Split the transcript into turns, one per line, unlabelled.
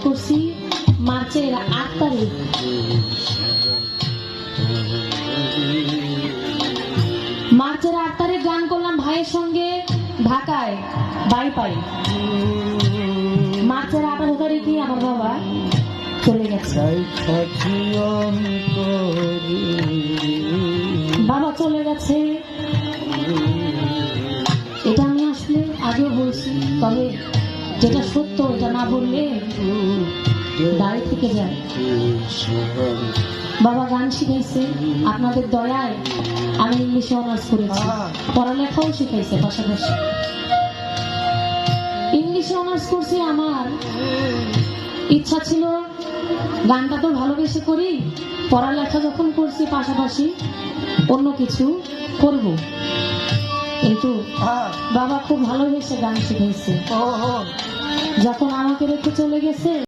করছি মার্চের 8 তারিখ। মার্চের 8 তারিখ গান করলাম ভাইয়ের সঙ্গে ঢাকায় বাইপাই। মার্চের 18 তারিখে আমার বাবা চলে গেছে। বাবা চলে গেছে, এটা আমি আসলে আগেও বলছি, তবে যেটা সত্য এটা না বললে দায় থেকে যায়। বাবা গান শিখাইছে, আপনাদের দয়ায় আমি ইংলিশে অনার্স করেছি, পড়ালেখাও শিখাইছে পাশাপাশি। ইংলিশে অনার্স করছি, আমার ইচ্ছা ছিল গানটা তো ভালোবেসে করি, পড়ালেখা যখন করছি পাশাপাশি অন্য কিছু করব, কিন্তু বাবা খুব ভালোবেসে গান শিখাইছে। যখন আমাকে রেখে চলে গেছে